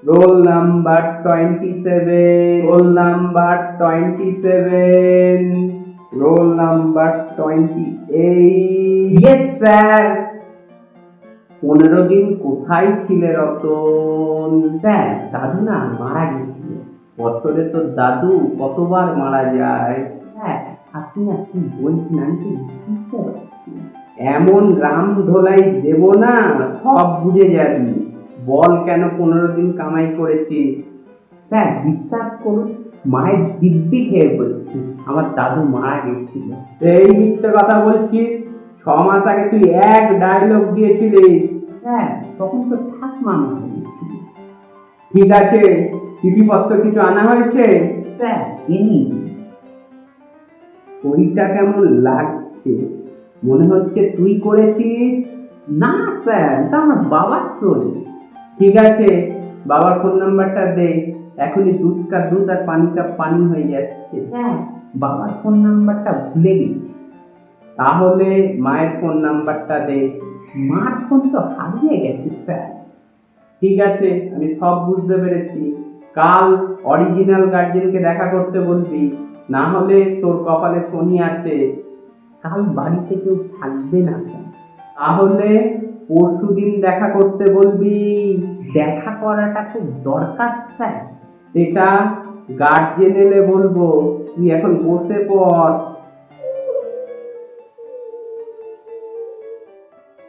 Roll number 27, roll number 27, roll number 28। Yes sir. 15 দিন কোথায় ছিলে রতন? স্যার, দাদু না মারা গেছিল। বছরে তো দাদু কতবার মারা যায়। স্যার, আপনি না কি বলছেন আমি কি বুঝতে পারছি না। এমন রাম ধোলাই দেব না, সব বুঝে যাবি। বল কেন 15 দিন কামাই করেছিস? স্যার, বিশ্বাস করুন, মায়ের দিব্যি খেয়ে বলছি আমার দাদু মারা গেছিল। এই মিথ্যে কথা বলছিস? 6 মাস আগে তুই এক ডায়লগ দিয়েছিলিস। স্যার, তখন তো ঠাকুমা মারা গেছিল। ঠিক আছে, চিঠিপত্র কিছু আনা হয়েছে? Sir, any. বইটা কেমন লাগছে? মনে হচ্ছে তুই করেছিস? না স্যার, এটা আমার বাবার সই। ঠিক আছে, বাবার ফোন নাম্বারটা দে। এখনই দুধ কা দুধ আর পানি কা পানি হয়ে যাচ্ছে। হ্যাঁ, বাবার ফোন নাম্বারটা ভুলে গেছি। তাহলে মায়ের ফোন নাম্বারটা দে। মার ফোন তো হারিয়ে গেছে স্যার। ঠিক আছে, আমি সব বুঝতে পেরেছি। কাল অরিজিনাল গার্জেনকে দেখা করতে বলবি, না হলে তোর কপালে শনি আছে। কাল বাড়িতে কেউ থাকবে না স্যার। তাহলে পরশুদিন দেখা করতে বলবি। দেখা করাটা খুব দরকার স্যার। সেটা গার্জেন এলে বলবো, তুই এখন বসে পড়।